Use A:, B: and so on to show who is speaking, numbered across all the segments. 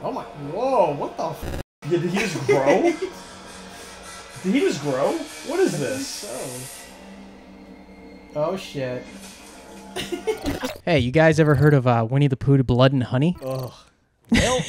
A: Oh my! Whoa! What the? Did he just grow? Did he just grow? What is this?
B: So. Oh shit. Hey, you guys ever heard of Winnie the Pooh, Blood and Honey?
A: Ugh. Well,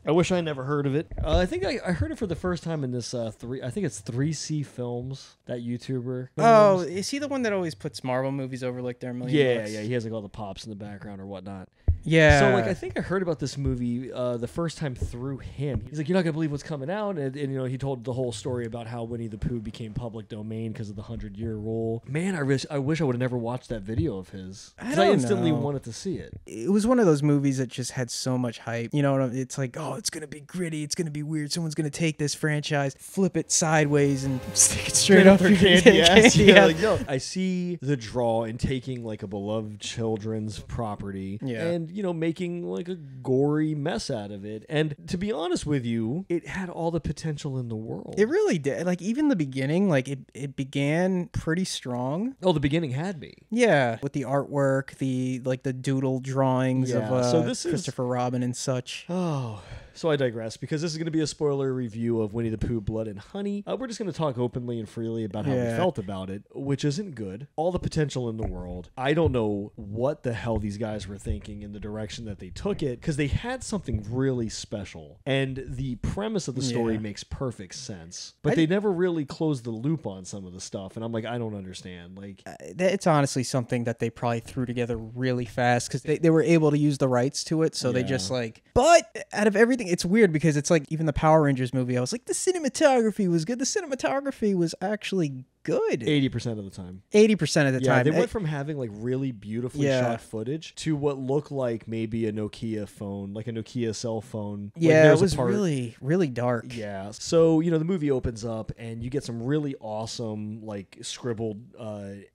A: I wish I never heard of it. I think I heard it for the first time in this I think it's 3C Films, that YouTuber.
B: Oh, is he the one that always puts Marvel movies over like their $1 million bucks?
A: Yeah. He has like all the pops in the background or whatnot.
B: Yeah.
A: So like I think I heard about this movie the first time through him. He's like, you're not gonna believe what's coming out, and you know he told the whole story about how Winnie the Pooh became public domain because of the 100-year rule. Man, I wish I would have never watched that video of his. I instantly wanted to see it.
B: It was one of those movies that just had so much hype. You know, it's like, oh, it's gonna be gritty, it's gonna be weird. Someone's gonna take this franchise, flip it sideways, and stick it straight up your candy ass.
A: Yeah, like, no. I see the draw in taking like a beloved children's property, and you know making like a gory mess out of it. And to be honest with you, it had all the potential in the world.
B: It really did. Like even the beginning, like it began pretty strong.
A: Oh, the beginning had me.
B: Yeah, with the artwork, the doodle drawings of
A: so this
B: Christopher Robin and such.
A: Oh. So I digress, because this is going to be a spoiler review of Winnie the Pooh, Blood and Honey. We're just going to talk openly and freely about how we felt about it, which isn't good. All the potential in the world. I don't know what the hell these guys were thinking in the direction that they took it, because they had something really special. And the premise of the story makes perfect sense. But they never really closed the loop on some of the stuff. And I'm like, I don't understand. Like,
B: it's honestly something that they probably threw together really fast, because they were able to use the rights to it. So they just like, but out of everything, it's weird because it's like even the Power Rangers movie, I was like, the cinematography was good. The cinematography was actually good.
A: 80% of the time.
B: 80% of the time.
A: They went from having like really beautifully shot footage to what looked like maybe a Nokia phone, like a Nokia cell phone.
B: Yeah,
A: like
B: it was really, really dark.
A: Yeah. So, you know, the movie opens up and you get some really awesome, like scribbled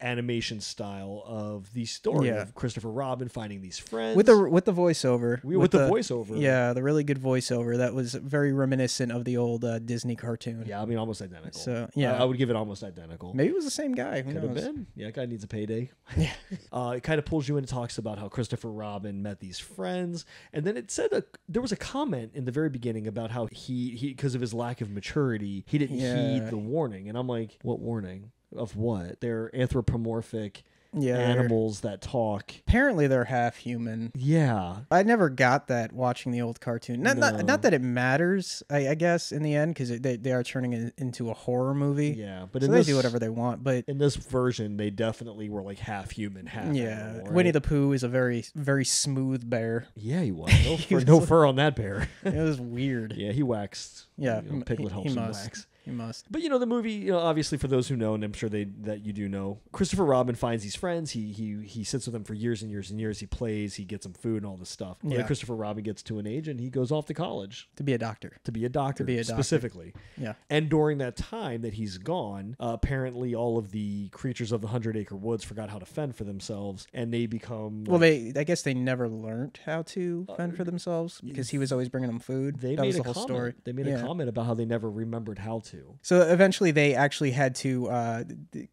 A: animation style of the story of Christopher Robin finding these friends.
B: With the voiceover.
A: With the voiceover.
B: Yeah, the really good voiceover. That was very reminiscent of the old Disney cartoon.
A: Yeah, I mean, almost identical.
B: So, yeah.
A: I would give it almost identical.
B: Maybe it was the same guy.
A: Could have been. Yeah, that guy needs a payday. Yeah. It kind of pulls you in and talks about how Christopher Robin met these friends. And then it said there was a comment in the very beginning about how he because of his lack of maturity, he didn't heed the warning. And I'm like, what warning? Of what? They're anthropomorphic animals that talk.
B: Apparently they're half human.
A: Yeah.
B: I never got that watching the old cartoon. Not that it matters, I guess, in the end, because they are turning it into a horror movie.
A: Yeah. But
B: so they do whatever they want. But
A: in this version, they definitely were like half human, half animal, right?
B: Winnie the Pooh is a very, very smooth bear.
A: Yeah, he was. No fur on that bear.
B: It was weird.
A: Yeah, he waxed.
B: Yeah.
A: Piglet helps him wax.
B: He must.
A: But, you know, the movie, obviously for those who know, and I'm sure that you do know, Christopher Robin finds these friends. He sits with them for years and years and years. He plays. He gets them food and all this stuff. Yeah. Then Christopher Robin gets to an age and he goes off to college.
B: To be a doctor.
A: Specifically.
B: Yeah.
A: And during that time that he's gone, apparently all of the creatures of the 100-acre woods forgot how to fend for themselves, and they become...
B: Well, I guess they never learned how to fend for themselves because he was always bringing them food. That was the whole story.
A: They made a comment about how they never remembered how to.
B: So eventually they actually had to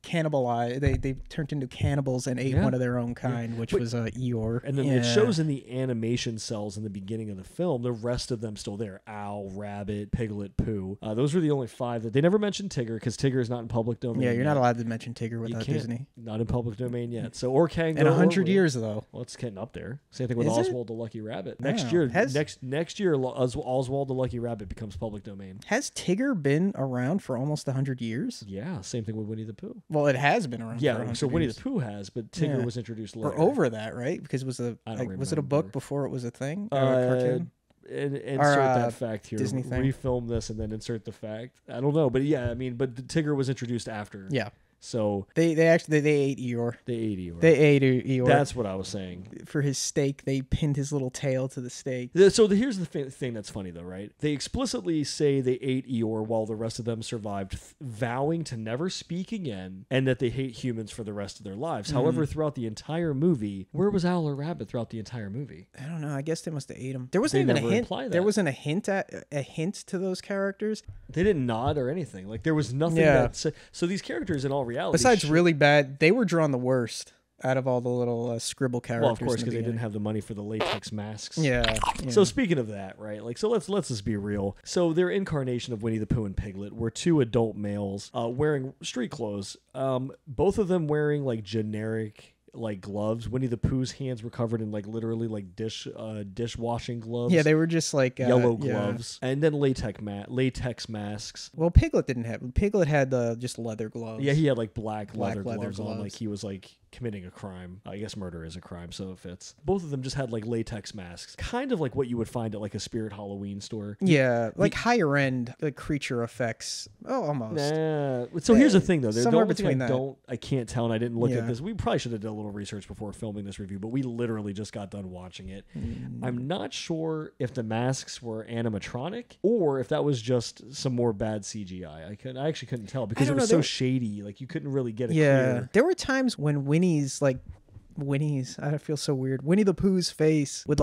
B: cannibalize. They turned into cannibals and ate one of their own kind, which was Eeyore.
A: And then it shows in the animation cells in the beginning of the film, the rest of them still there. Owl, Rabbit, Piglet, Pooh. Those were the only 5 that they never mentioned Tigger, because Tigger is not in public domain.
B: Yeah, you're not allowed to mention Tigger without Disney.
A: Not in public domain yet. So or Kango.
B: In 100 years though.
A: Well, it's getting up there. Same thing with Oswald the Lucky Rabbit. Next year, Oswald the Lucky Rabbit becomes public domain.
B: Has Tigger been around for almost 100 years?
A: Yeah, same thing with Winnie the Pooh.
B: Well, it has been around.
A: Yeah,
B: for 100
A: so Winnie
B: years.
A: the Pooh has, but Tigger was introduced later.
B: Or over that, right? Because it was was it a book before it was a thing? Or a cartoon?
A: And insert that fact here.
B: Disney thing.
A: Refilm this and then insert the fact. I don't know, but yeah, I mean, but Tigger was introduced after.
B: Yeah.
A: So
B: they ate Eeyore.
A: They ate Eeyore.
B: They ate Eeyore.
A: That's what I was saying.
B: For his steak, they pinned his little tail to the steak.
A: So here's the thing that's funny though, right? They explicitly say they ate Eeyore while the rest of them survived, vowing to never speak again, and that they hate humans for the rest of their lives. However, throughout the entire movie, where was Owl or Rabbit throughout the entire movie?
B: I don't know. I guess they must have ate him. There wasn't even a hint. There wasn't a hint to those characters.
A: They didn't nod or anything. Like there was nothing that said. So these characters, in all reality,
B: besides really bad, they were drawn the worst out of all the little scribble characters.
A: Well, of course, because they didn't have the money for the latex masks.
B: Yeah.
A: So speaking of that, right? Like, so let's just be real. So their incarnation of Winnie the Pooh and Piglet were two adult males wearing street clothes. Both of them wearing like generic like gloves. Winnie the Pooh's hands were covered in like literally like dishwashing gloves.
B: Yeah, they were just like
A: yellow gloves, and then latex masks.
B: Well, Piglet didn't have. Piglet had just leather gloves.
A: Yeah, he had like black leather gloves on, like he was like committing a crime. I guess murder is a crime, so it fits. Both of them just had like latex masks, kind of like what you would find at like a Spirit Halloween store.
B: Yeah, like higher end creature effects. Oh, almost.
A: Nah. So here's the thing, though.
B: Somewhere between that.
A: I can't tell, and I didn't look at this. We probably should have done a little research before filming this review, but we literally just got done watching it. I'm not sure if the masks were animatronic or if that was just some more bad CGI. I actually couldn't tell because it was so shady. Like you couldn't really get it clear.
B: There were times when I feel so weird. Winnie the Pooh's face would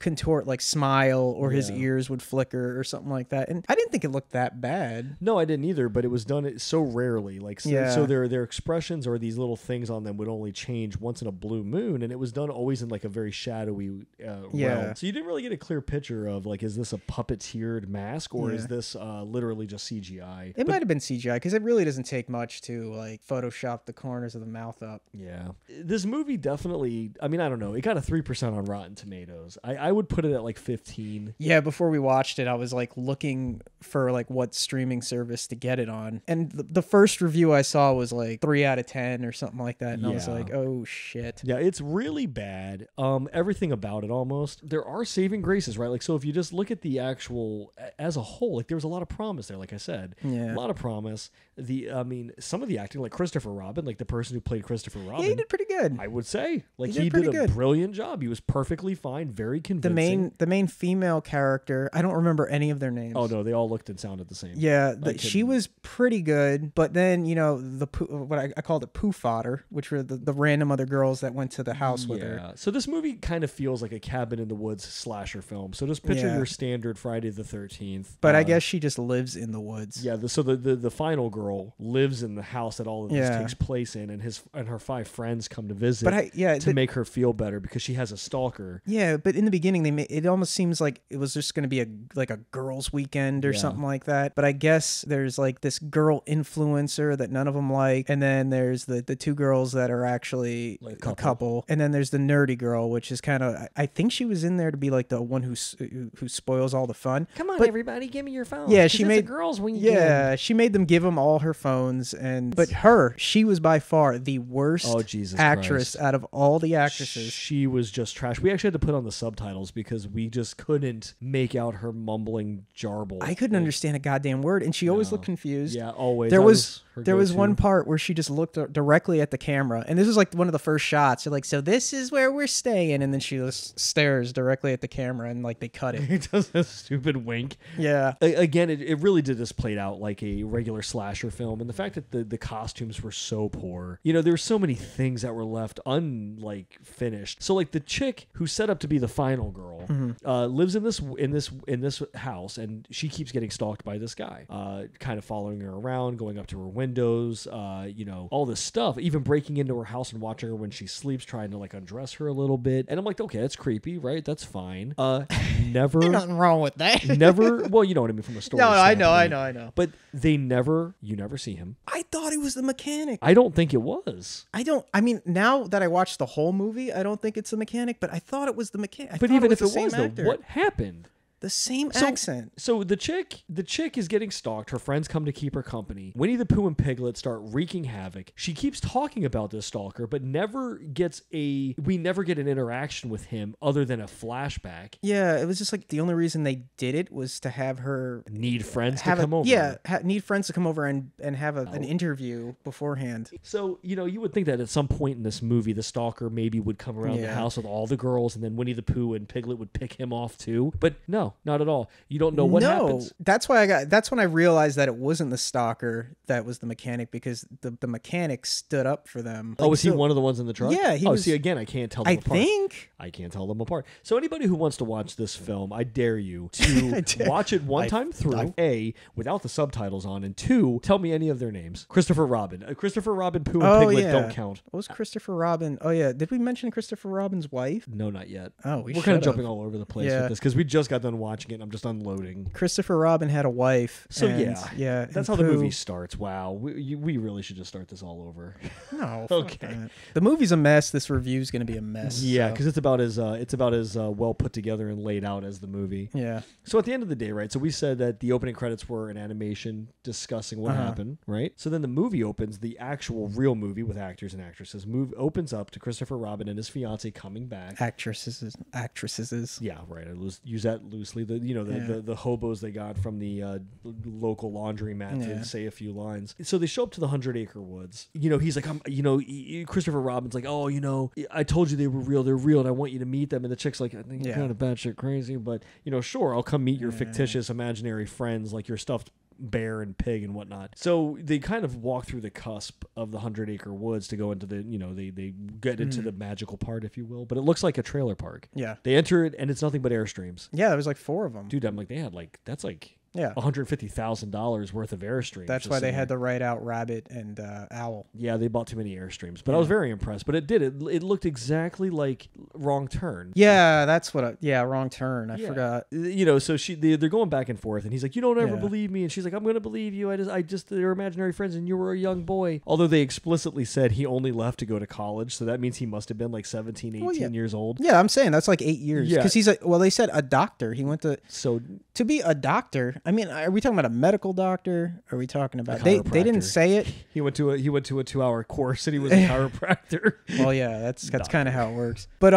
B: contort, like smile, or his ears would flicker or something like that. And I didn't think it looked that bad.
A: No, I didn't either, but it was done so rarely. Like, so their expressions or these little things on them would only change once in a blue moon, and it was done always in like a very shadowy realm. So you didn't really get a clear picture of like, is this a puppeteered mask or is this literally just CGI?
B: It might have been CGI because it really doesn't take much to like Photoshop the corners of the mouth up.
A: Yeah. This movie definitely, I mean, I don't know. It got a 3% on Rotten Tomatoes. I would put it at like 15.
B: Yeah, before we watched it, I was like looking for like what streaming service to get it on. And the first review I saw was like 3 out of 10 or something like that. And I was like, oh shit.
A: Yeah, it's really bad. Everything about it almost. There are saving graces, right? Like, so if you just look at the actual, as a whole, like there was a lot of promise there, like I said.
B: Yeah.
A: A lot of promise. Some of the acting, like Christopher Robin, like the person who played Christopher Robin.
B: Yeah, he did pretty good.
A: I would say. Like he did a brilliant job. He was perfectly fine, very convincing.
B: The main female character, I don't remember any of their names.
A: Oh no, they all looked and sounded the same.
B: Yeah, she was pretty good, but then what I called it Pooh fodder, which were the random other girls that went to the house with her.
A: Yeah. So this movie kind of feels like a cabin in the woods slasher film. So just picture your standard Friday the 13th.
B: But I guess she just lives in the woods.
A: Yeah. So the final girl lives in the house that all of this takes place in, and her 5 friends come to visit. To make her feel better because she has a stalker.
B: Yeah, but in the beginning, it almost seems like it was just going to be a girls' weekend or something like that. But I guess there's like this girl influencer that none of them like, and then there's the 2 girls that are actually like a couple, and then there's the nerdy girl, which is kind of, I think she was in there to be like the one who spoils all the fun.
A: Come on, everybody, give me your phone.
B: Yeah, she made
A: girls when you
B: she made them give them all her phones, but she was by far the worst actress out of all the actresses.
A: She was just trash. We actually had to put on the subtitles because we just couldn't make out her mumbling jarble.
B: I couldn't understand a goddamn word, and she always looked confused.
A: Yeah, always.
B: There was one part where she just looked directly at the camera, and this was like one of the first shots. They're like, so this is where we're staying, and then she just stares directly at the camera, and like they cut it.
A: It does a stupid wink.
B: Yeah.
A: Again, it really did just played out like a regular slasher film, and the fact that the costumes were so poor. There were so many things that were left finished. So like the chick who set up to be the final girl lives in this house, and she keeps getting stalked by this guy, kind of following her around, going up to her windows, all this stuff, even breaking into her house and watching her when she sleeps, trying to like undress her a little bit. And I'm like, okay, that's creepy, right? That's fine. Never
B: There's nothing wrong with that.
A: Never, well, you know what I mean, from a story
B: standpoint.
A: I
B: know.
A: But you never see him.
B: I thought he was the mechanic.
A: I don't think it was.
B: Now that I watched the whole movie, I don't think it's the mechanic, but I thought it was the mechanic.
A: But even if it was, though, what happened?
B: The same accent.
A: So the chick is getting stalked. Her friends come to keep her company. Winnie the Pooh and Piglet start wreaking havoc. She keeps talking about this stalker, but we never get an interaction with him other than a flashback.
B: Yeah, it was just like the only reason they did it was to have her
A: need friends to come over.
B: Yeah, need friends to come over and have an interview beforehand.
A: So, you would think that at some point in this movie, the stalker maybe would come around the house with all the girls, and then Winnie the Pooh and Piglet would pick him off too. But no. No, not at all. You don't know what happens.
B: That's when I realized that it wasn't the stalker that was the mechanic, because the mechanic stood up for them.
A: Like, was he one of the ones in the truck?
B: Yeah.
A: See, again, I can't tell them apart.
B: I
A: can't tell them apart. So anybody who wants to watch this film, I dare you to watch it one time through, A, without the subtitles on, and 2, tell me any of their names. Christopher Robin. Christopher Robin, Pooh, and Piglet don't count.
B: What was Christopher Robin? Oh, yeah. Did we mention Christopher Robin's wife?
A: No, not yet.
B: Oh,
A: we're kind of jumping all over the place with this because we just got done watching it and I'm just unloading.
B: Christopher Robin had a wife.
A: So,
B: yeah.
A: That's how the movie starts. Wow. We really should just start this all over.
B: No.
A: Okay.
B: The movie's a mess. This review's going to be a mess.
A: Yeah, because it's about as well put together and laid out as the movie.
B: Yeah.
A: So at the end of the day, right? So we said that the opening credits were an animation discussing what happened, right? So then the movie opens, the actual real movie with actors and actresses. Opens up to Christopher Robin and his fiance coming back.
B: Actresses.
A: Yeah, right. I use that loosely. The hobos they got from the local laundromat to say a few lines. So they show up to the 100-acre woods. He's like, Christopher Robin's like, oh, I told you they were real. They're real, and I want you to meet them. And the chick's like, I think you're kind of batshit crazy, but sure, I'll come meet your fictitious imaginary friends, like your stuffed bear and pig and whatnot. So they kind of walk through the cusp of the 100-acre woods to go into the, they get into the magical part, if you will. But it looks like a trailer park.
B: Yeah.
A: They enter it and it's nothing but Airstreams.
B: Yeah, there was like 4 of them.
A: Dude, I'm like, they had that's like $150,000 worth of Airstreams.
B: That's why they had to write out rabbit and owl.
A: Yeah, they bought too many Airstreams. But I was very impressed. But it looked exactly like Wrong Turn.
B: Yeah, that's what Wrong Turn. I forgot.
A: So they're going back and forth and he's like, you don't ever believe me. And she's like, I'm going to believe you. They're imaginary friends and you were a young boy. Although they explicitly said he only left to go to college. So that means he must have been like 17, 18 years old.
B: Yeah, I'm saying that's like 8 years.
A: Yeah.
B: Because they said a doctor. He went to... So to be a doctor... I mean, are we talking about a medical doctor? Are we talking about they didn't say it?
A: He went to a 2-hour course and he was a chiropractor.
B: Well, yeah, that's kind of how it works. But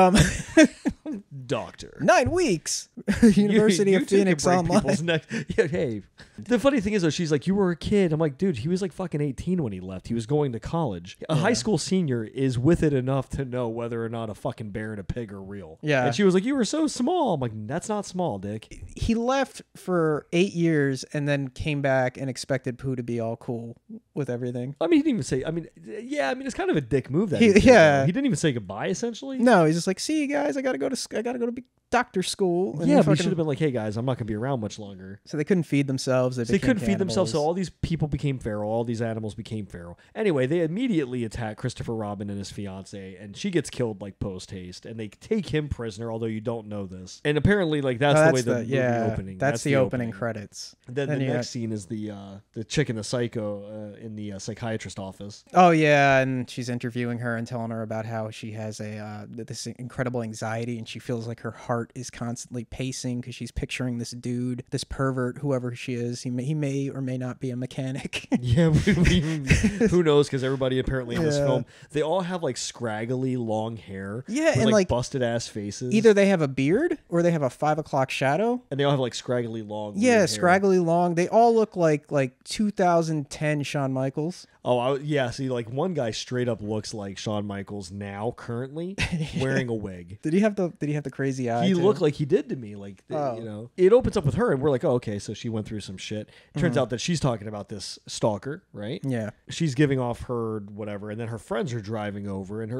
A: doctor.
B: 9 weeks. University of Phoenix Online.
A: Hey, the funny thing is though, she's like, you were a kid. I'm like, dude, he was like fucking 18 when he left. He was going to college. A high school senior is with it enough to know whether or not a fucking bear and a pig are real.
B: Yeah.
A: And she was like, you were so small. I'm like, that's not small, Dick.
B: He left for 8 years and then came back and expected Pooh to be all cool with everything.
A: I mean, he didn't even say, it's kind of a dick move that
B: he
A: didn't even say goodbye, essentially.
B: No, he's just like, see you guys, I gotta go to doctor school. And
A: but he should have been like, hey guys, I'm not gonna be around much longer.
B: So they couldn't feed themselves.
A: They couldn't feed themselves, so all these people became feral. All these animals became feral. Anyway, they immediately attack Christopher Robin and his fiance, and she gets killed like post haste, and they take him prisoner, although you don't know this. And apparently, like that's the way the movie opening.
B: That's the opening credits.
A: Then the next scene is the chick in the psycho in the psychiatrist office.
B: Oh yeah, and she's interviewing her and telling her about how she has this incredible anxiety, and she feels like her heart is constantly pacing because she's picturing this dude, this pervert, whoever she is. He may or may not be a mechanic.
A: Yeah, who knows? Because everybody apparently in this film, they all have like scraggly long hair.
B: Yeah,
A: with,
B: and like
A: busted ass faces.
B: Either they have a beard or they have a 5 o'clock shadow,
A: and they all have like scraggly long.
B: Yeah, scraggly long. They all look like 2010 Shawn Michaels.
A: Oh, yeah. See, like one guy straight up looks like Shawn Michaels now, currently wearing a wig.
B: Did he have the crazy eye?
A: He looked like he did to me. Like, it opens up with her, and we're like, oh, okay. So she went through some shit. Turns out that she's talking about this stalker, right?
B: Yeah.
A: She's giving off her whatever, and then her friends are driving over, and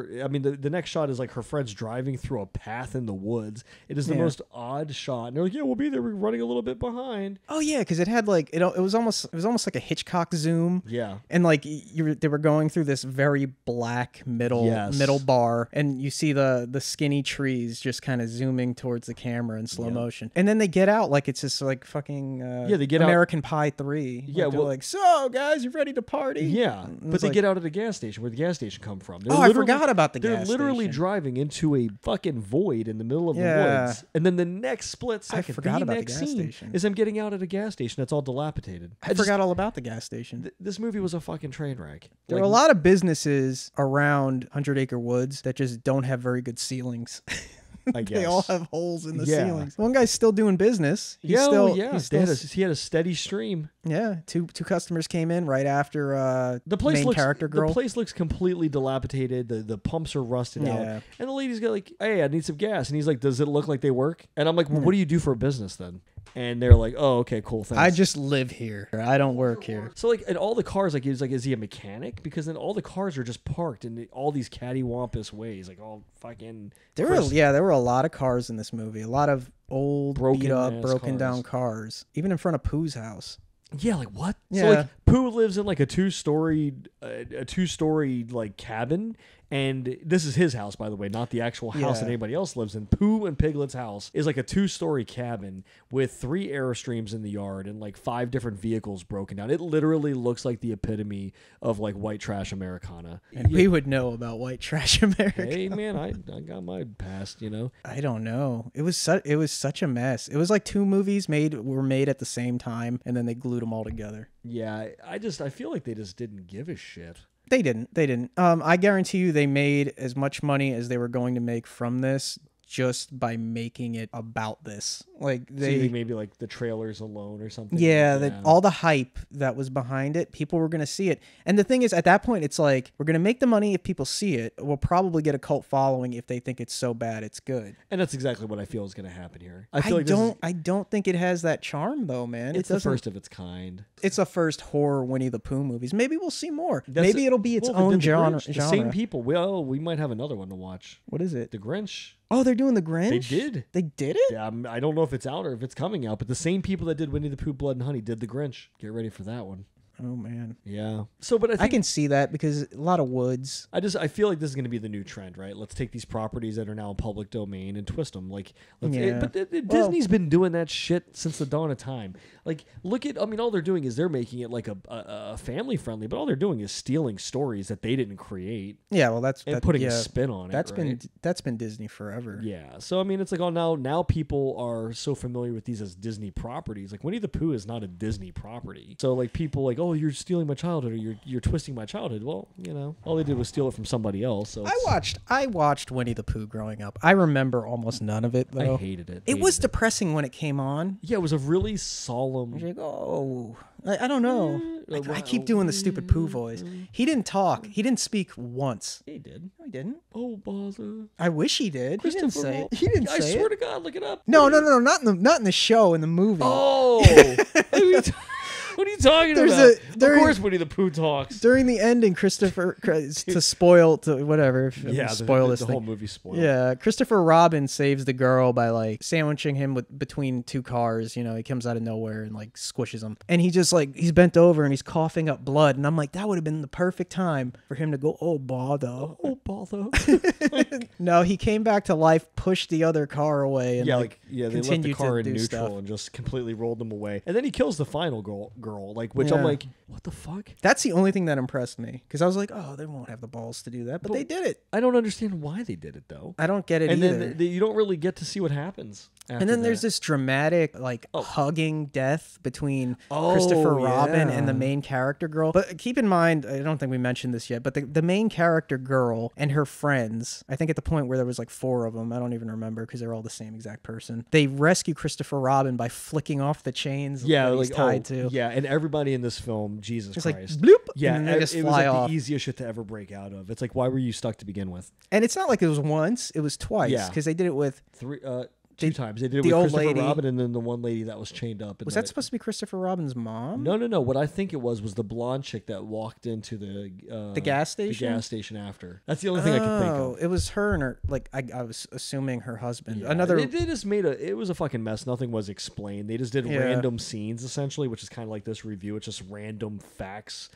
A: the next shot is like her friends driving through a path in the woods. It is the most odd shot, and they're like, yeah, we'll be there. We're running a little bit behind.
B: Oh yeah, because it had like it was almost like a Hitchcock zoom.
A: Yeah.
B: And like they were going through this very black middle bar, and you see the skinny trees just kind of zooming towards the camera in slow motion, and then they get out like it's just like fucking
A: they get
B: American Pie 3.
A: Yeah,
B: they're like, so guys, you ready to party?
A: Yeah, but they get out at a gas station. Where the gas station come from?
B: I forgot about the gas station.
A: They're literally driving into a fucking void in the middle of the woods, and then the next split second, the next scene is them getting out at a gas station that's all dilapidated.
B: I forgot all about the gas station.
A: This movie was a fucking train wreck.
B: There are a lot of businesses around 100 Acre Woods that just don't have very good ceilings.
A: I guess.
B: They all have holes in the ceilings. One guy's still doing business. He's
A: he had a steady stream.
B: Yeah, two customers came in right after
A: the place
B: character girl.
A: The place looks completely dilapidated. The pumps are rusted out. And the lady's got like, hey, I need some gas. And he's like, does it look like they work? And I'm like, well, what do you do for a business then? And they're like, oh, okay, cool, thanks.
B: I just live here. I don't work here.
A: So like, and all the cars, like, is he a mechanic? Because then all the cars are just parked in all these cattywampus ways, like all fucking.
B: There were a lot of cars in this movie. A lot of old, beat up, broken down cars, even in front of Pooh's house.
A: Yeah, like what?
B: Yeah.
A: So like Pooh lives in like a two-story like cabin, and this is his house, by the way, not the actual house that anybody else lives in. Pooh and Piglet's house is like a 2-story cabin with 3 Airstreams in the yard and like 5 different vehicles broken down. It literally looks like the epitome of like white trash Americana.
B: And we would know about white trash America.
A: Hey man, I got my past, you know.
B: I don't know. It was such a mess. It was like 2 movies were made at the same time, and then they glued them all together.
A: Yeah, I feel like they just didn't give a shit.
B: They didn't. I guarantee you they made as much money as they were going to make from this just by making it about this. Like they
A: maybe like the trailers alone or something.
B: Yeah, all the hype that was behind it, people were going to see it. And the thing is, at that point, it's like, we're going to make the money if people see it. We'll probably get a cult following if they think it's so bad it's good.
A: And that's exactly what I feel is going to happen here.
B: I don't think it has that charm though, man.
A: It's the first of its kind.
B: It's the first horror Winnie the Pooh movies. Maybe we'll see more. Maybe it'll be its own genre.
A: The same people. We might have another one to watch.
B: What is it?
A: The Grinch.
B: Oh, they're doing The Grinch?
A: They
B: did it?
A: Yeah, I don't know if it's out or if it's coming out, but the same people that did Winnie the Pooh, Blood and Honey did The Grinch. Get ready for that one.
B: Oh, man.
A: Yeah. So, but
B: I can see that because a lot of woods.
A: I feel like this is going to be the new trend, right? Let's take these properties that are now in public domain and twist them. Like, Disney's been doing that shit since the dawn of time. Like, all they're doing is they're making it like a family friendly, but all they're doing is stealing stories that they didn't create.
B: Yeah, well,
A: putting a spin on it.
B: That's been Disney forever.
A: Yeah. So, I mean, it's like, now people are so familiar with these as Disney properties. Like, Winnie the Pooh is not a Disney property. So, like, people like, oh, you're stealing my childhood, or you're twisting my childhood. Well, all they did was steal it from somebody else. So
B: I watched Winnie the Pooh growing up. I remember almost none of it though.
A: I hated it.
B: It was depressing when it came on.
A: Yeah, it was a really solemn.
B: Like, oh, I don't know. I keep doing the stupid Pooh voice. He didn't talk. He didn't speak once.
A: He did.
B: No, he didn't.
A: Oh, bother.
B: I wish he did. He didn't say it. He didn't say it.
A: I swear to God, look it up.
B: No, not in the show. In the movie.
A: Oh. What are you talking about? Of course Winnie the Pooh talks.
B: During the ending, Christopher, spoil this
A: whole movie spoiled.
B: Yeah, Christopher Robin saves the girl by like sandwiching him between 2 cars. He comes out of nowhere and like squishes him. And he just like, he's bent over and he's coughing up blood. And I'm like, that would have been the perfect time for him to go, oh, bother.
A: Oh, bother.
B: No, he came back to life, pushed the other car away. And
A: they left the car in neutral
B: stuff.
A: and just completely rolled them away. And then he kills the final girl, which I'm like, what the fuck?
B: That's the only thing that impressed me, because I was like, oh, they won't have the balls to do that, but they did it.
A: I don't understand why they did it though.
B: I don't get it either.
A: And then you don't really get to see what happens.
B: And then there's this dramatic hugging death between Christopher Robin and the main character girl. But keep in mind, I don't think we mentioned this yet, but the main character girl and her friends, I think at the point where there was like 4 of them, I don't even remember because they're all the same exact person. They rescue Christopher Robin by flicking off the chains that he's tied to.
A: Yeah, and everybody in this film, Jesus Christ.
B: Like, bloop!
A: Yeah,
B: and they just fly off.
A: The easiest shit to ever break out of. It's like, why were you stuck to begin with?
B: And it's not like it was once, it was twice, because they did it with
A: 2 times. They did it with Christopher Robin and then the one lady that was chained up.
B: Was that supposed to be Christopher Robin's mom?
A: No. What I think it was the blonde chick that walked into the
B: gas station?
A: The gas station after. That's the only thing I could think of.
B: It was her and her, like, I was assuming her husband.
A: Yeah. They just made it was a fucking mess. Nothing was explained. They just did random scenes, essentially, which is kind of like this review. It's just random facts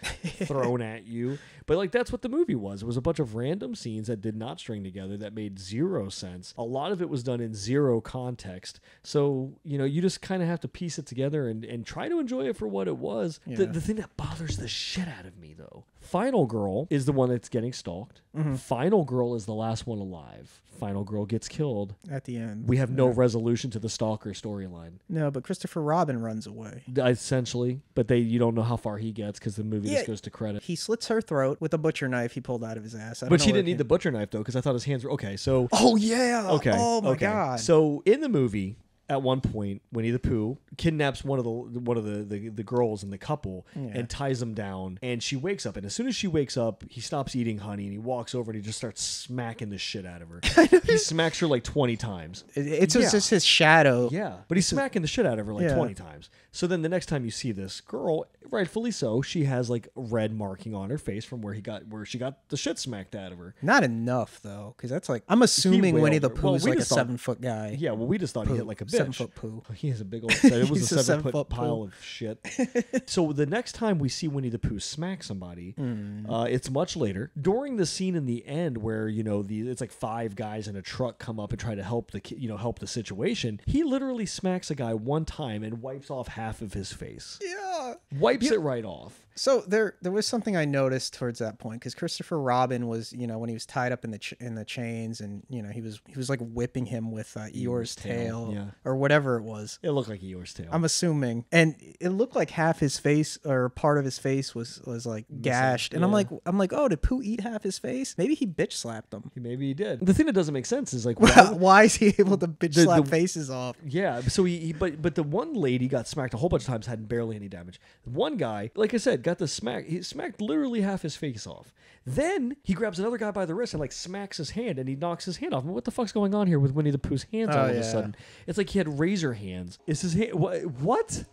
A: thrown at you. But, like, that's what the movie was. It was a bunch of random scenes that did not string together, that made 0 sense. A lot of it was done in 0 context. So, you just kind of have to piece it together and try to enjoy it for what it was.
B: Yeah.
A: The thing that bothers the shit out of me, though, Final Girl is the one that's getting stalked. Final Girl is the last one alive. Final Girl gets killed
B: at the end.
A: We have no resolution to the stalker storyline.
B: No, but Christopher Robin runs away.
A: Essentially. But you don't know how far he gets because the movie just goes to credit.
B: He slits her throat with a butcher knife he pulled out of his ass.
A: But she didn't need the butcher knife, though, because I thought his hands were... Okay, so...
B: Oh, yeah.
A: Okay.
B: Oh, my God.
A: So, in the movie... At one point, Winnie the Pooh kidnaps one of the girls in the couple and ties them down. And she wakes up. And as soon as she wakes up, he stops eating honey and he walks over and he just starts smacking the shit out of her. He smacks her like 20 times.
B: It's just his shadow.
A: Yeah, but he's smacking the shit out of her like 20 times. So then the next time you see this girl, rightfully so, she has like red marking on her face from where she got the shit smacked out of her.
B: Not enough though, because that's like I'm assuming Winnie the Pooh is like a 7-foot guy.
A: Yeah, well, we just thought he hit like a bitch.
B: 7-foot Pooh.
A: He has a big old. It was a
B: 7-foot
A: pile of shit. So the next time we see Winnie the Pooh smack somebody, it's much later during the scene in the end where it's like 5 guys in a truck come up and try to help the situation. He literally smacks a guy one time and wipes off half of his face.
B: Yeah,
A: wipes it right off.
B: So there was something I noticed towards that point because Christopher Robin was when he was tied up in the chains and he was like whipping him with Eeyore's tail or whatever it was.
A: It looked like Eeyore's tail.
B: I'm assuming, and it looked like half his face or part of his face was like gashed. And I'm like, oh, did Pooh eat half his face? Maybe he bitch slapped him.
A: Maybe he did. The thing that doesn't make sense is like
B: why is he able to bitch slap faces off?
A: Yeah, so but the one lady got smacked a whole bunch of times, had barely any damage. One guy, like I said, got the smack. He smacked literally half his face off. Then he grabs another guy by the wrist and like smacks his hand and he knocks his hand off. What the fuck's going on here with Winnie the Pooh's hands all of a sudden? It's like he had razor hands. Is his hand what?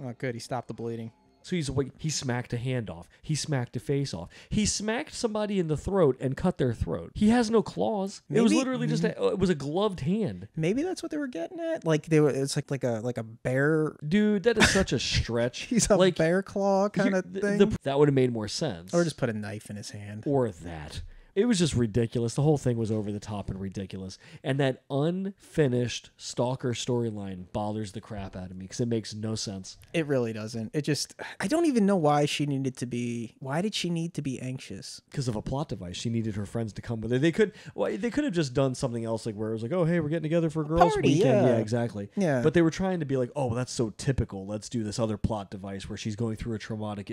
B: Oh, good. He stopped the bleeding.
A: So he smacked a hand off. He smacked a face off. He smacked somebody in the throat and cut their throat. He has no claws. It was literally just it was a gloved hand.
B: Maybe that's what they were getting at. Like it's like a bear.
A: Dude, that is such a stretch.
B: He's a bear claw kind of thing.
A: That would have made more sense.
B: Or just put a knife in his hand.
A: Or that. It was just ridiculous. The whole thing was over the top and ridiculous. And that unfinished stalker storyline bothers the crap out of me because it makes no sense.
B: It really doesn't. I don't even know why she needed to be. Why did she need to be anxious?
A: Because of a plot device. She needed her friends to come with her. They could have just done something else like where it was like, oh, hey, we're getting together for girls'
B: party,
A: weekend.
B: yeah.
A: Yeah, exactly.
B: Yeah.
A: But they were trying to be like, oh, well, that's so typical. Let's do this other plot device where she's going through a traumatic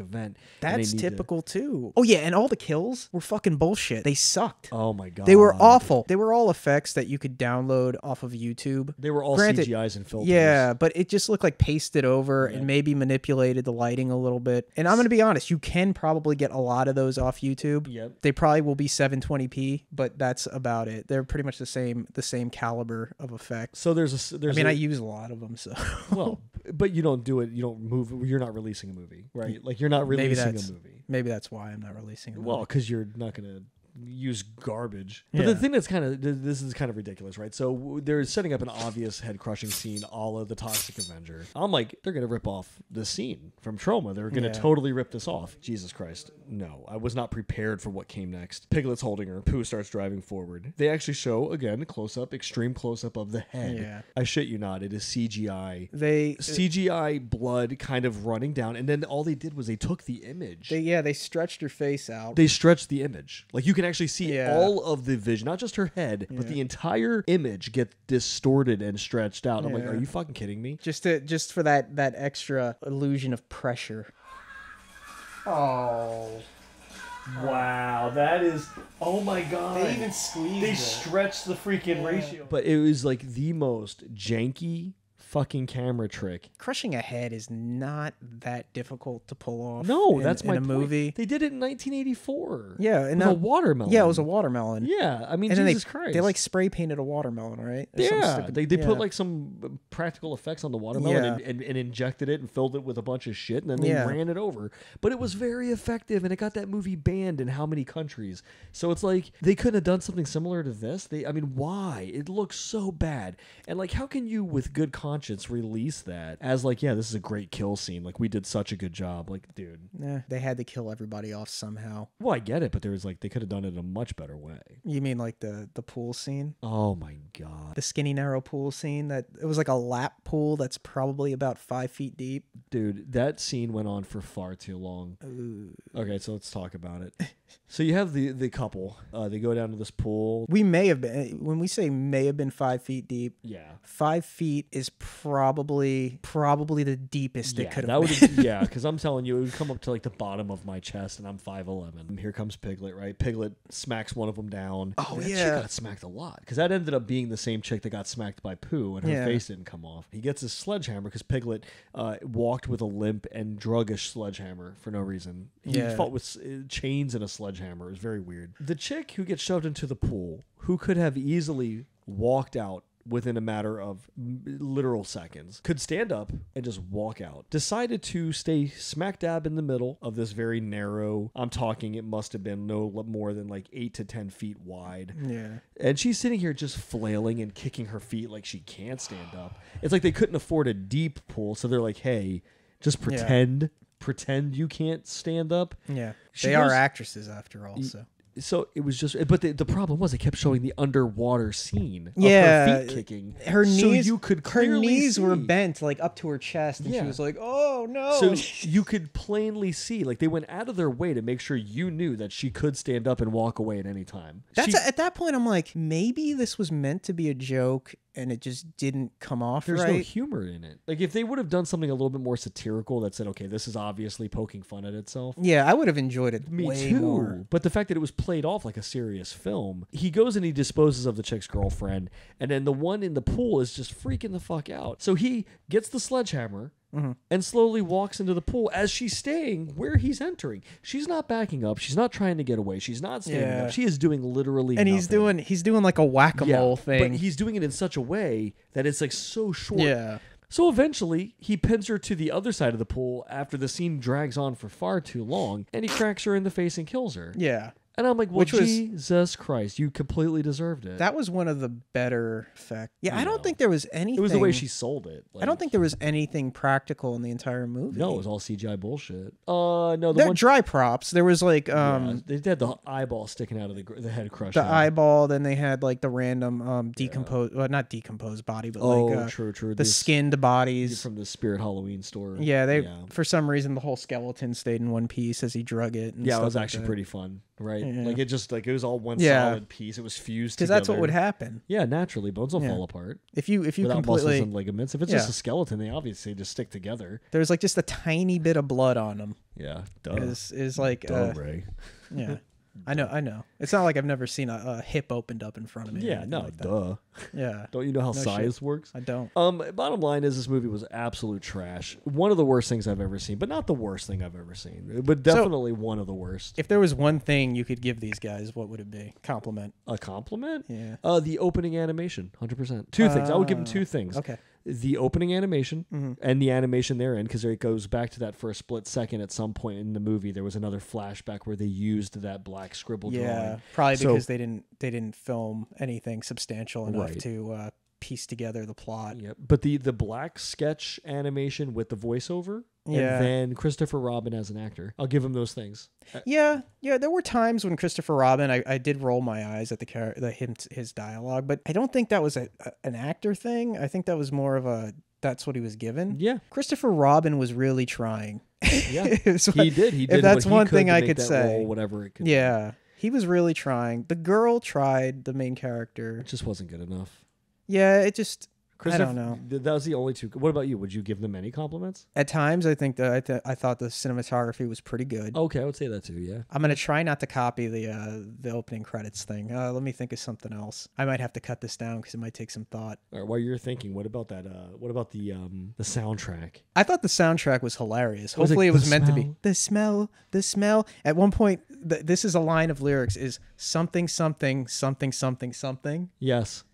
A: event.
B: That's typical too. Oh, yeah. And all the kills were fucking bullshit. They sucked.
A: Oh my god.
B: They were awful. They were all effects that you could download off of YouTube.
A: They were all CGIs and filters.
B: Yeah, but it just looked like pasted over and maybe manipulated the lighting a little bit. And I'm going to be honest, you can probably get a lot of those off YouTube.
A: Yep.
B: They probably will be 720p, but that's about it. They're pretty much the same caliber of effect.
A: So I
B: use a lot of them, so.
A: Well, but you don't do it. You don't move. You're not releasing a movie, right? Like you're not releasing a movie.
B: Maybe that's why I'm not releasing a movie.
A: Well, because you're not going to use garbage. But the thing that's this is kind of ridiculous, right? So they're setting up an obvious head crushing scene, all of the Toxic Avenger. I'm like, they're gonna rip off the scene from Trauma. They're gonna totally rip this off. Jesus Christ, no! I was not prepared for what came next. Piglet's holding her. Pooh starts driving forward. They actually show again extreme close up of the head.
B: Yeah.
A: I shit you not, it is CGI.
B: CGI
A: blood kind of running down, and then all they did was they took the image.
B: They stretched her face out.
A: They stretched the image, like you can actually see all of the vision, not just her head, but the entire image get distorted and stretched out. I'm like, are you fucking kidding me?
B: Just for that extra illusion of pressure. Oh.
A: Wow, that is... Oh my god.
B: They even squeezed
A: They stretched the freaking ratio. But it was like the most janky fucking camera trick.
B: Crushing a head is not that difficult to pull off.
A: No, that's my
B: in a movie.
A: They did it in 1984.
B: Yeah, and
A: a watermelon.
B: Yeah, it was a watermelon.
A: Yeah, I mean,
B: and
A: Jesus Christ.
B: They like spray painted a watermelon, right?
A: They put like some practical effects on the watermelon and injected it and filled it with a bunch of shit, and then they ran it over. But it was very effective, and it got that movie banned in how many countries? So it's like they couldn't have done something similar to this. Why? It looks so bad. And like, how can you, with good conscience, conscience release that as like, yeah, this is a great kill scene. Like we did such a good job. Like, dude.
B: They had to kill everybody off somehow.
A: Well, I get it, but there was like they could have done it in a much better way.
B: You mean like the pool scene?
A: Oh my god.
B: The skinny narrow pool scene that it was like a lap pool that's probably about 5 feet deep.
A: Dude, that scene went on for far too long.
B: Ooh.
A: Okay, so let's talk about it. So you have the couple. They go down to this pool.
B: We may have been, when we say may have been 5 feet deep.
A: Yeah.
B: 5 feet is probably the deepest it could have
A: been. Yeah, because I'm telling you, it would come up to like the bottom of my chest, and I'm 5'11". Here comes Piglet, right? Piglet smacks one of them down.
B: Oh,
A: that
B: yeah.
A: chick got smacked a lot, because that ended up being the same chick that got smacked by Pooh, and her face didn't come off. He gets his sledgehammer because Piglet walked with a limp and drug a sledgehammer for no reason. He fought with chains and a sledgehammer. It was very weird. The chick who gets shoved into the pool, who could have easily walked out within a matter of literal seconds, could stand up and just walk out, decided to stay smack dab in the middle of this very narrow, I'm talking it must have been no more than like 8 to 10 feet wide.
B: Yeah.
A: And she's sitting here just flailing and kicking her feet like she can't stand up. It's like they couldn't afford a deep pool, so they're like, hey, just pretend you can't stand up.
B: Yeah. They are actresses after all, so.
A: So it was just, but the problem was they kept showing the underwater scene of
B: her
A: her feet kicking.
B: Her knees,
A: so you could clearly
B: her knees
A: see.
B: were bent like up to her chest, and she was like, "Oh no!"
A: So you could plainly see, like they went out of their way to make sure you knew that she could stand up and walk away at any time.
B: At that point, I'm like, maybe this was meant to be a joke, and it just didn't come off.
A: There's
B: right.
A: no humor in it. Like if they would have done something a little bit more satirical that said, okay, this is obviously poking fun at itself.
B: Yeah, I would have enjoyed it.
A: Me
B: way
A: too.
B: More.
A: But the fact that it was played off like a serious film, he goes and he disposes of the chick's girlfriend, and then the one in the pool is just freaking the fuck out. So he gets the sledgehammer and slowly walks into the pool as she's staying where he's entering. She's not backing up. She's not trying to get away. She's not standing up. She is doing literally
B: and
A: nothing.
B: he's doing like a whack-a-mole thing.
A: But he's doing it in such a way that it's like so short.
B: Yeah.
A: So eventually, he pins her to the other side of the pool after the scene drags on for far too long, and he cracks her in the face and kills her.
B: Yeah.
A: And I'm like, well, Jesus Christ, you completely deserved it.
B: That was one of the better effects. Yeah, I don't think there was anything.
A: It was the way she sold it. Like,
B: I don't think there was anything practical in the entire movie.
A: No, it was all CGI bullshit. No,
B: They're dry props. There was like
A: they had the eyeball sticking out of the head crush.
B: The eyeball. Then they had like the random decomposed, well, not decomposed body, but like
A: true.
B: The skinned bodies
A: from the Spirit Halloween store.
B: Yeah, for some reason the whole skeleton stayed in one piece as he drug it. And
A: yeah,
B: stuff
A: it was
B: like
A: actually
B: that.
A: pretty fun. Right,
B: Yeah.
A: like it was all one solid piece. It was fused together.
B: Because that's what would happen.
A: Yeah, naturally, bones will fall apart.
B: If you
A: without
B: completely
A: muscles and ligaments. If it's just a skeleton, they obviously just stick together.
B: There's like just a tiny bit of blood on them.
A: Yeah, duh.
B: Is like
A: Ray.
B: Yeah. I know. It's not like I've never seen a hip opened up in front of me.
A: Yeah, no,
B: like
A: duh.
B: Yeah.
A: Don't you know how size works?
B: I don't.
A: Bottom line is this movie was absolute trash. One of the worst things I've ever seen, but not the worst thing I've ever seen. But definitely one of the worst.
B: If there was one thing you could give these guys, what would it be? Compliment.
A: A compliment?
B: Yeah.
A: The opening animation, 100%. Two things. I would give them two things.
B: Okay.
A: The opening animation and the animation therein, because it goes back to that for a split second at some point in the movie. There was another flashback where they used that black scribble drawing.
B: Probably because they didn't film anything substantial enough to piece together the plot.
A: Yep. But the black sketch animation with the voiceover and then Christopher Robin as an actor, I'll give him those things.
B: Yeah. There were times when Christopher Robin, I did roll my eyes at his dialogue, but I don't think that was an actor thing. I think that was more of that's what he was given.
A: Yeah.
B: Christopher Robin was really trying.
A: Yeah. He did.
B: If that's one thing I could say.
A: Role, whatever it could
B: be. He was really trying. The girl tried, the main character.
A: It just wasn't good enough.
B: Yeah, it just... I don't know.
A: That was the only two. What about you? Would you give them any compliments?
B: At times, I think that I thought the cinematography was pretty good.
A: Okay, I would say that too. Yeah.
B: I'm gonna try not to copy the opening credits thing. Let me think of something else. I might have to cut this down because it might take some thought.
A: All right, while you're thinking, what about that? What about the soundtrack?
B: I thought the soundtrack was hilarious. Hopefully, it was meant to be. The smell. At one point, this is a line of lyrics: is something something something something something.
A: Yes.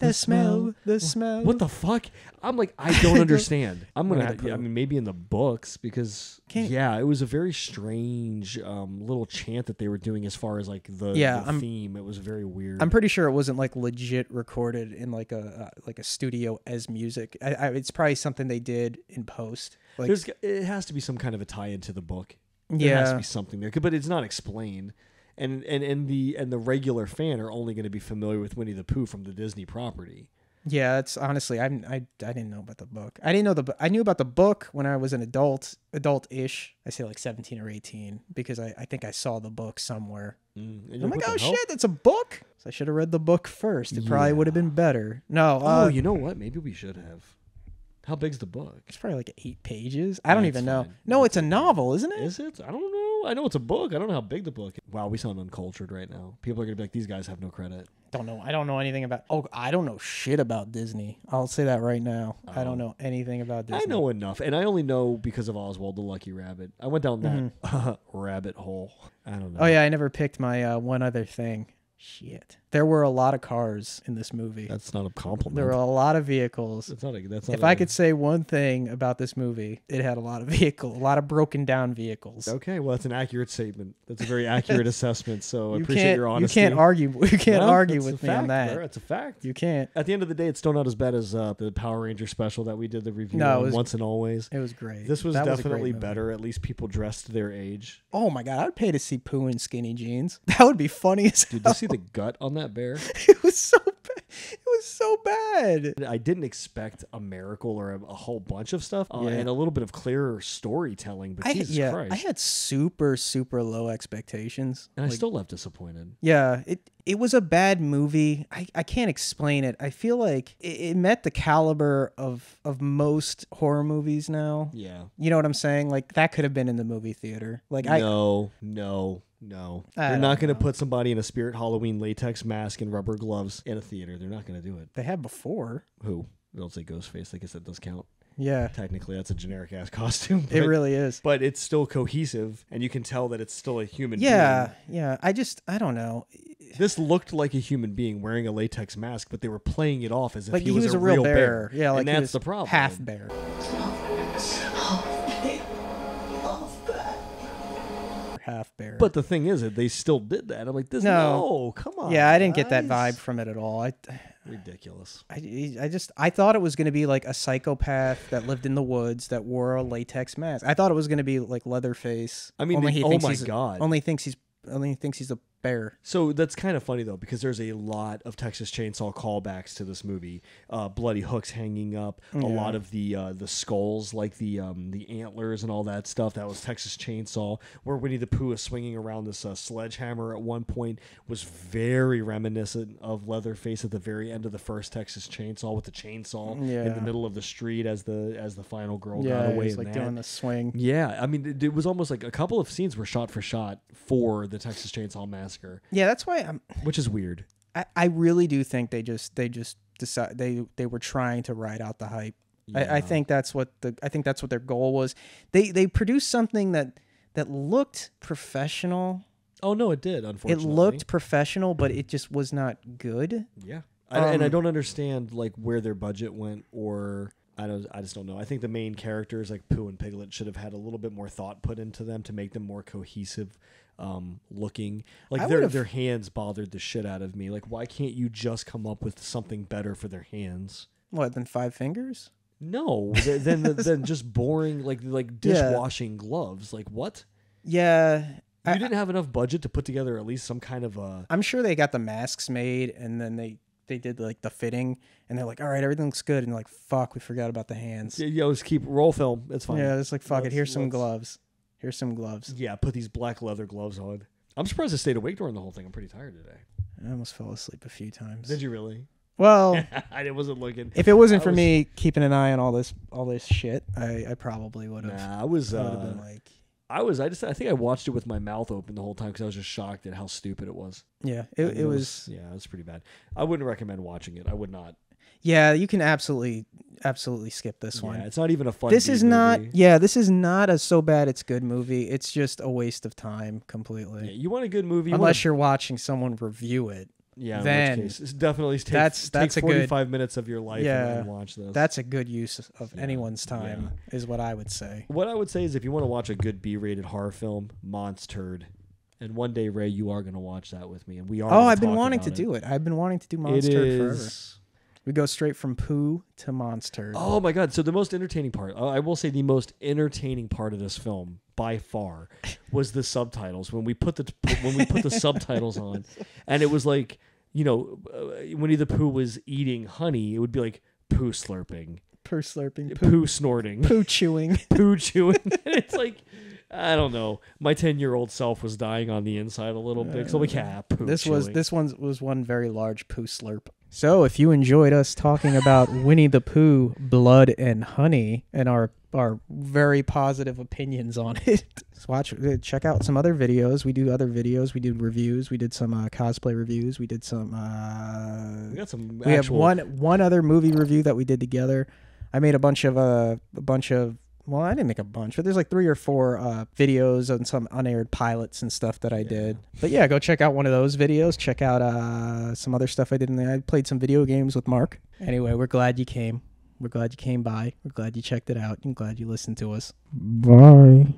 B: The smell. The smell.
A: What the fuck? I'm like, I don't understand. I'm gonna. I mean, maybe in the books because it was a very strange little chant that they were doing as far as like the theme. It was very weird.
B: I'm pretty sure it wasn't like legit recorded in like a studio as music. It's probably something they did in post. Like,
A: it has to be some kind of a tie into the book.
B: Yeah,
A: there has to be something there, but it's not explained. And the regular fan are only going to be familiar with Winnie the Pooh from the Disney property.
B: Yeah, it's honestly, I didn't know about the book. I knew about the book when I was an adult-ish. I say like 17 or 18 because I think I saw the book somewhere. I'm like, oh shit, that's a book. So I should have read the book first. It probably would have been better. No.
A: You know what? Maybe we should have. How big's the book?
B: It's probably like 8 pages. I don't even know. No, it's a novel, isn't it?
A: Is it? I don't know. I know it's a book. I don't know how big the book is. Wow, we sound uncultured right now. People are going to be like, these guys have no credit.
B: Don't know. I don't know anything about... Oh, I don't know shit about Disney. I'll say that right now. I don't know anything about Disney.
A: I know enough, and I only know because of Oswald the Lucky Rabbit. I went down that rabbit hole. I don't know.
B: Oh, yeah, I never picked my one other thing. Shit. There were a lot of cars in this movie.
A: That's not a compliment.
B: There were a lot of vehicles. If I could say one thing about this movie, it had a lot of a lot of broken down vehicles.
A: Okay, well, that's an accurate statement. That's a very accurate assessment. So I appreciate your honesty.
B: You can't argue. You can't argue with me
A: fact,
B: on that.
A: That's a fact.
B: You can't.
A: At the end of the day, it's still not as bad as the Power Ranger special that we did the review on Once and Always.
B: It was great.
A: This was definitely better. At least people dressed their age.
B: Oh my god, I'd pay to see Pooh in skinny jeans. That would be funny as hell.
A: Did you see the gut on that bear?
B: It was so bad. It was so bad.
A: I didn't expect a miracle or a whole bunch of stuff and a little bit of clearer storytelling, but Jesus Christ.
B: I had super, super low expectations.
A: And I still left disappointed.
B: Yeah, it was a bad movie. I can't explain it. I feel like it met the caliber of most horror movies now.
A: Yeah.
B: You know what I'm saying? Like, that could have been in the movie theater. Like,
A: No. They're not going to put somebody in a Spirit Halloween latex mask and rubber gloves in a theater. They're not going to do it.
B: They have before.
A: Who? Don't say Ghostface. I guess that does count.
B: Yeah.
A: Technically, that's a generic-ass costume.
B: It really is.
A: But it's still cohesive, and you can tell that it's still a human being.
B: Yeah. I don't know.
A: This looked like a human being wearing a latex mask, but they were playing it off as if
B: like
A: he was a real bear.
B: Yeah, like
A: and that's the problem.
B: Half bear. Half bear.
A: But the thing is that they still did that. I'm like, no, come on.
B: Yeah, I didn't get that vibe from it at all.
A: Ridiculous.
B: I thought it was going to be like a psychopath that lived in the woods that wore a latex mask. I thought it was going to be like Leatherface.
A: I mean, oh my god.
B: Only thinks he's a bear.
A: So that's kind of funny though, because there's a lot of Texas Chainsaw callbacks to this movie. Bloody hooks hanging up, a lot of the skulls, like the antlers and all that stuff. That was Texas Chainsaw. Where Winnie the Pooh is swinging around this sledgehammer at one point was very reminiscent of Leatherface at the very end of the first Texas Chainsaw with the chainsaw in the middle of the street as the final girl got away.
B: He's like doing the swing.
A: Yeah, I mean it was almost like a couple of scenes were shot for shot for the Texas Chainsaw Massacre.
B: Yeah, that's why
A: which is weird.
B: I really do think they just decide they were trying to ride out the hype. Yeah. I think that's what their goal was. They produced something that looked professional.
A: Oh no, it did. Unfortunately,
B: it looked professional, but it just was not good.
A: Yeah, and I don't understand like where their budget went, or I just don't know. I think the main characters like Pooh and Piglet should have had a little bit more thought put into them to make them more cohesive. Looking like their hands bothered the shit out of me. Like, why can't you just come up with something better for their hands?
B: What, than 5 fingers?
A: No, than just boring like dishwashing gloves. Like, what?
B: Yeah,
A: you didn't have enough budget to put together at least some kind of a.
B: I'm sure they got the masks made and then they did like the fitting and they're like, all right, everything looks good, and they're like, fuck, we forgot about the hands.
A: Yeah, just keep roll film. It's fine.
B: Yeah, it's like fuck it. Here's some gloves. Here's some gloves.
A: Yeah, put these black leather gloves on. I'm surprised I stayed awake during the whole thing. I'm pretty tired today.
B: I almost fell asleep a few times.
A: Did you really?
B: Well,
A: I wasn't looking.
B: If it wasn't for me keeping an eye on all this shit, I probably would have.
A: Nah, I think I watched it with my mouth open the whole time because I was just shocked at how stupid it was.
B: Yeah, it was.
A: Yeah, it was pretty bad. I wouldn't recommend watching it. I would not.
B: Yeah, you can absolutely skip this one.
A: Yeah, it's not even a fun.
B: This is not. Yeah, this is not a so bad it's good movie. It's just a waste of time completely.
A: Yeah, you want a good movie,
B: unless you're watching someone review it.
A: Yeah,
B: then
A: in which case, it's definitely
B: that's
A: take
B: a
A: 45 minutes of your life and watch this.
B: That's a good use of anyone's time, is what I would say.
A: What I would say is if you want to watch a good B-rated horror film, Monster'd. And one day, Ray, you are going to watch that with me, and we are.
B: Oh, I've been wanting to do it. I've been wanting to do Monster'd forever. We go straight from Pooh to Monster'd.
A: Oh my God! So the most entertaining part, I will say, the most entertaining part of this film by far was the subtitles. When we put the subtitles on, and it was like, Winnie the Pooh was eating honey, it would be like Pooh slurping, Pooh snorting,
B: Pooh chewing,
A: Pooh chewing. And it's like, I don't know. My 10-year-old self was dying on the inside a little bit. So like, Pooh chewing.
B: This was one very large Pooh slurp. So if you enjoyed us talking about Winnie the Pooh, Blood and Honey, and our very positive opinions on it, check out some other videos. We do other videos. We did reviews. We did some cosplay reviews. We did some. We have one other movie review that we did together. I made a bunch of. Well, I didn't make a bunch, but there's like 3 or 4 videos on some unaired pilots and stuff that I did. But yeah, go check out one of those videos. Check out some other stuff I did in there. I played some video games with Mark. Anyway, we're glad you came. We're glad you came by. We're glad you checked it out. I'm glad you listened to us. Bye.